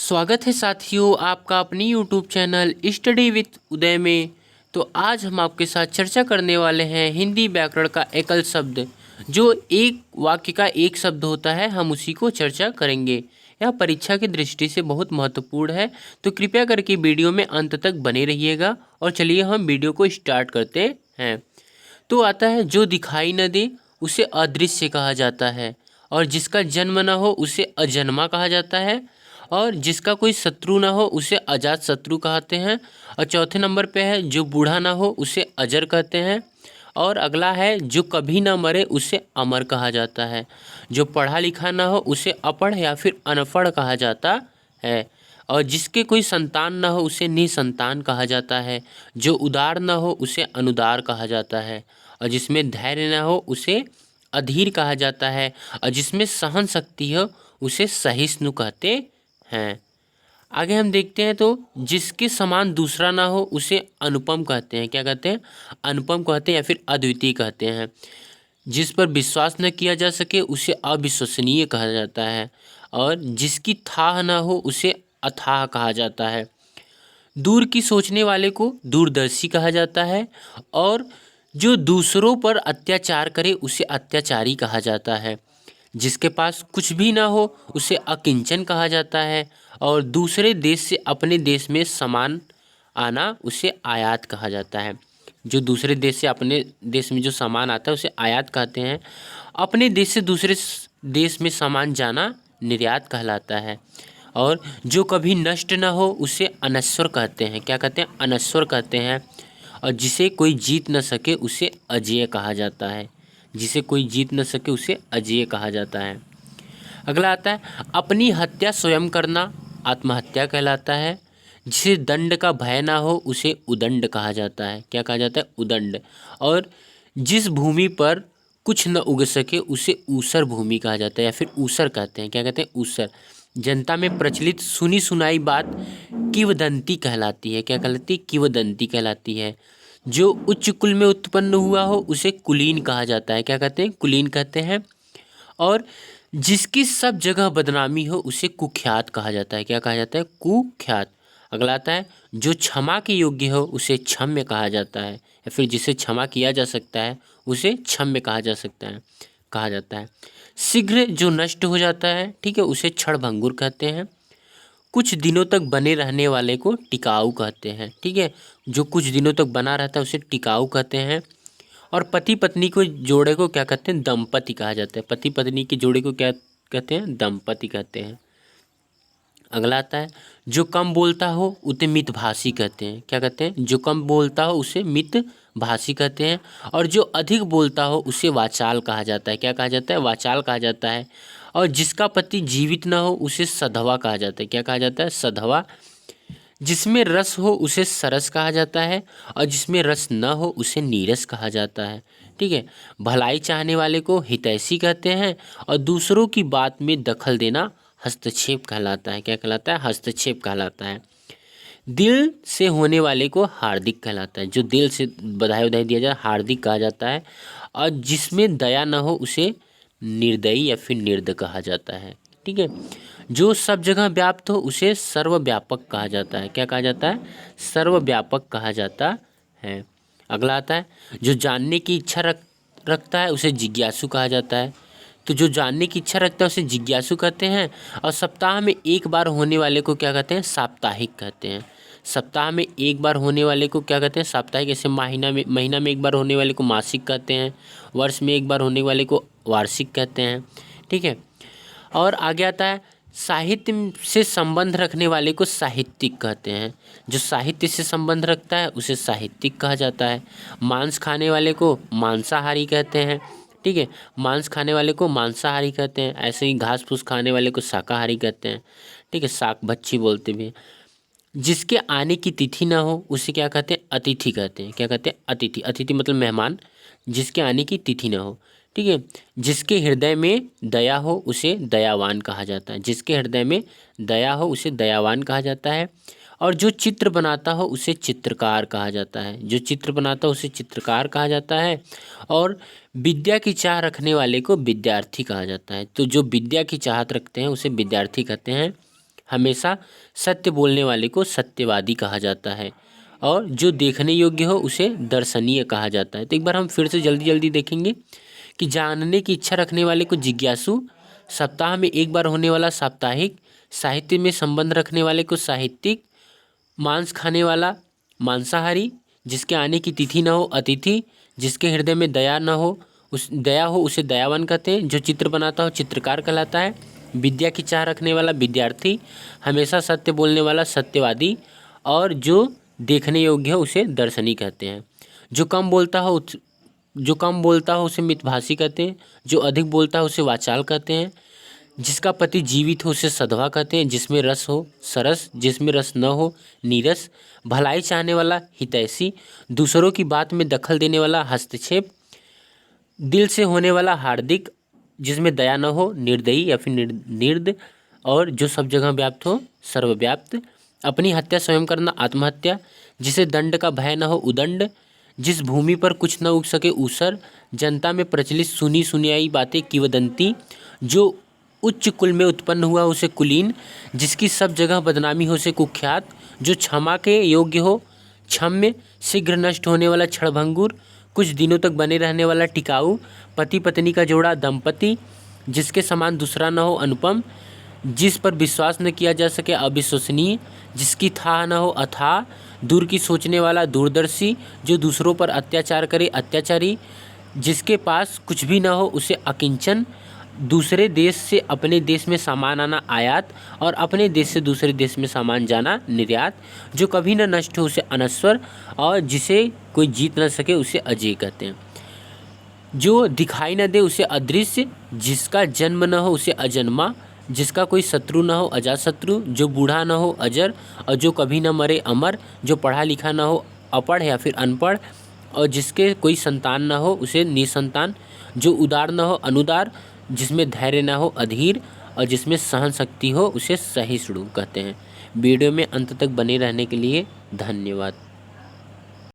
स्वागत है साथियों आपका अपनी यूट्यूब चैनल स्टडी विथ उदय में। तो आज हम आपके साथ चर्चा करने वाले हैं हिंदी व्याकरण का एकल शब्द। जो एक वाक्य का एक शब्द होता है हम उसी को चर्चा करेंगे। यह परीक्षा की दृष्टि से बहुत महत्वपूर्ण है, तो कृपया करके वीडियो में अंत तक बने रहिएगा। और चलिए हम वीडियो को स्टार्ट करते हैं। तो आता है, जो दिखाई न दे उसे अदृश्य कहा जाता है, और जिसका जन्म न हो उसे अजन्मा कहा जाता है, और जिसका कोई शत्रु ना हो उसे अजात शत्रु कहते हैं। और चौथे नंबर पे है, जो बूढ़ा ना हो उसे अजर कहते हैं। और अगला है, जो कभी ना मरे उसे अमर कहा जाता है। जो पढ़ा लिखा ना हो उसे अपढ़ या फिर अनपढ़ कहा जाता है। और जिसके कोई संतान ना हो उसे निसंतान कहा जाता है। जो उदार ना हो उसे अनुदार कहा जाता है। और जिसमें धैर्य ना हो उसे अधीर कहा जाता है। और जिसमें सहन शक्ति हो उसे सहिष्णु कहते हैं। आगे हम देखते हैं, तो जिसके समान दूसरा ना हो उसे अनुपम कहते हैं। क्या कहते हैं? अनुपम कहते हैं या फिर अद्वितीय कहते हैं। जिस पर विश्वास न किया जा सके उसे अविश्वसनीय कहा जाता है। और जिसकी थाह ना हो उसे अथाह कहा जाता है। दूर की सोचने वाले को दूरदर्शी कहा जाता है। और जो दूसरों पर अत्याचार करे उसे अत्याचारी कहा जाता है। जिसके पास कुछ भी ना हो उसे अकिंचन कहा जाता है। और दूसरे देश से अपने देश में सामान आना उसे आयात कहा जाता है। जो दूसरे देश से अपने देश में जो सामान आता है उसे आयात कहते हैं। अपने देश से दूसरे देश में सामान जाना निर्यात कहलाता है। और जो कभी नष्ट ना हो उसे अनश्वर कहते हैं। क्या कहते हैं? अनश्वर कहते हैं। और जिसे कोई जीत न सके उसे अजेय कहा जाता है। जिसे कोई जीत न सके उसे अजेय कहा जाता है। अगला आता है, अपनी हत्या स्वयं करना आत्महत्या कहलाता है। जिसे दंड का भय ना हो उसे उदंड कहा जाता है। क्या कहा जाता है? उदंड। और जिस भूमि पर कुछ न उग सके उसे ऊसर भूमि कहा जाता है या फिर ऊसर कहते हैं। क्या कहते हैं? ऊसर। जनता में प्रचलित सुनी सुनाई बात किंवदंती कहलाती है। क्या कहलाती है? किंवदंती कहलाती है। जो उच्च कुल में उत्पन्न हुआ हो उसे कुलीन कहा जाता है। क्या कहते हैं? कुलीन कहते हैं। और जिसकी सब जगह बदनामी हो उसे कुख्यात कहा जाता है। क्या कहा जाता है? कुख्यात। अगला आता है, जो क्षमा के योग्य हो उसे क्षम्य कहा जाता है, या फिर जिसे क्षमा किया जा सकता है उसे क्षम्य कहा जा सकता है, कहा जाता है। शीघ्र जो नष्ट हो जाता है, ठीक है, उसे क्षणभंगुर कहते हैं। कुछ दिनों तक बने रहने वाले को टिकाऊ कहते हैं। ठीक है, जो कुछ दिनों तक बना रहता है उसे टिकाऊ कहते हैं। और पति पत्नी को जोड़े को क्या कहते हैं? दंपति कहा जाता है। पति पत्नी के जोड़े को क्या कहते हैं? दंपति कहते हैं। अगला आता है, जो कम बोलता हो उसे मितभाषी कहते हैं। क्या कहते हैं? जो कम बोलता हो उसे मितभाषी कहते हैं। और जो अधिक बोलता हो उसे वाचाल कहा जाता है। क्या कहा जाता है? वाचाल कहा जाता है। और जिसका पति जीवित न हो उसे सधवा कहा जाता है। क्या कहा जाता है? सधवा। जिसमें रस हो उसे सरस कहा जाता है। और जिसमें रस न हो उसे नीरस कहा जाता है। ठीक है, भलाई चाहने वाले को हितैषी कहते हैं। और दूसरों की बात में दखल देना हस्तक्षेप कहलाता है। क्या कहलाता है? हस्तक्षेप कहलाता है। दिल से होने वाले को हार्दिक कहलाता है। जो दिल से बधाई उधाई दिया जाए हार्दिक कहा जाता है। और जिसमें दया न हो उसे निर्दयी या फिर निर्द कहा जाता है। ठीक है, जो सब जगह व्याप्त हो उसे सर्वव्यापक कहा जाता है। क्या कहा जाता है? सर्वव्यापक कहा जाता है। अगला आता है, जो जानने की इच्छा रखता है उसे जिज्ञासु कहा जाता है। तो जो जानने की इच्छा रखता है उसे जिज्ञासु कहते हैं। और सप्ताह में एक बार होने वाले को क्या कहते हैं? साप्ताहिक कहते हैं। सप्ताह में एक बार होने वाले को क्या कहते हैं? साप्ताहिक। ऐसे महीना में एक बार होने वाले को मासिक कहते हैं। वर्ष में एक बार होने वाले को वार्षिक कहते हैं। ठीक है, और आगे आता है, साहित्य से संबंध रखने वाले को साहित्यिक कहते हैं। जो साहित्य से संबंध रखता है उसे साहित्यिक कहा जाता है। मांस खाने वाले को मांसाहारी कहते हैं। ठीक है, मांस खाने वाले को मांसाहारी कहते हैं। ऐसे ही घास फूस खाने वाले को शाकाहारी कहते हैं। ठीक है, शाक भक्षी बोलते भी हैं। जिसके आने की तिथि ना हो उसे क्या कहते हैं? अतिथि कहते हैं। क्या कहते हैं? अतिथि। अतिथि मतलब मेहमान। जिसके आने की तिथि ना हो। ठीक है, जिसके हृदय में दया हो उसे दयावान कहा जाता है। जिसके हृदय में दया हो उसे दयावान कहा जाता है। और जो चित्र बनाता हो उसे चित्रकार कहा जाता है। जो चित्र बनाता हो उसे चित्रकार कहा जाता है। और विद्या की चाह रखने वाले को विद्यार्थी कहा जाता है। तो जो विद्या की चाहत रखते हैं उसे विद्यार्थी कहते हैं। हमेशा सत्य बोलने वाले को सत्यवादी कहा जाता है और जो देखने योग्य हो उसे दर्शनीय कहा जाता है। तो एक बार हम फिर से जल्दी जल्दी देखेंगे कि जानने की इच्छा रखने वाले को जिज्ञासु, सप्ताह में एक बार होने वाला साप्ताहिक, साहित्य में संबंध रखने वाले को साहित्यिक, मांस खाने वाला मांसाहारी, जिसके आने की तिथि न हो अतिथि, जिसके हृदय में दया न हो दया हो उसे दयावान कहते हैं, जो चित्र बनाता हो चित्रकार कहलाता है, विद्या की चाह रखने वाला विद्यार्थी, हमेशा सत्य बोलने वाला सत्यवादी और जो देखने योग्य हो उसे दर्शनी कहते हैं। जो कम बोलता हो उसे मितभाषी कहते हैं, जो अधिक बोलता हो उसे वाचाल कहते हैं, जिसका पति जीवित हो उसे सधवा कहते हैं, जिसमें रस हो सरस, जिसमें रस न हो नीरस, भलाई चाहने वाला हितैषी, दूसरों की बात में दखल देने वाला हस्तक्षेप, दिल से होने वाला हार्दिक, जिसमें दया न हो निर्दयी या फिर निर्द, और जो सब जगह व्याप्त हो सर्वव्याप्त, अपनी हत्या स्वयं करना आत्महत्या, जिसे दंड का भय न हो उदंड, जिस भूमि पर कुछ न उग सके ऊसर, जनता में प्रचलित सुनी सुनाई बातें किंवदंती, जो उच्च कुल में उत्पन्न हुआ उसे कुलीन, जिसकी सब जगह बदनामी हो उसे कुख्यात, जो क्षमा के योग्य हो क्षम्य, शीघ्र नष्ट होने वाला क्षणभंगुर, कुछ दिनों तक बने रहने वाला टिकाऊ, पति पत्नी का जोड़ा दंपति, जिसके समान दूसरा न हो अनुपम, जिस पर विश्वास न किया जा सके अविश्वसनीय, जिसकी था न हो अथाह, दूर की सोचने वाला दूरदर्शी, जो दूसरों पर अत्याचार करे अत्याचारी, जिसके पास कुछ भी न हो उसे अकिंचन, दूसरे देश से अपने देश में सामान आना आयात और अपने देश से दूसरे देश में सामान जाना निर्यात, जो कभी न नष्ट हो उसे अनश्वर और जिसे कोई जीत न सके उसे अजेय कहते हैं। जो दिखाई न दे उसे अदृश्य, जिसका जन्म न हो उसे अजन्मा, जिसका कोई शत्रु न हो अजातशत्रु, जो बूढ़ा न हो अजर और जो कभी न मरे अमर, जो पढ़ा लिखा न हो अपढ़ या फिर अनपढ़ और जिसके कोई संतान न हो उसे निसंतान, जो उदार न हो अनुदार, जिसमें धैर्य न हो अधीर और जिसमें सहन शक्ति हो उसे सहिष्णु कहते हैं। वीडियो में अंत तक बने रहने के लिए धन्यवाद।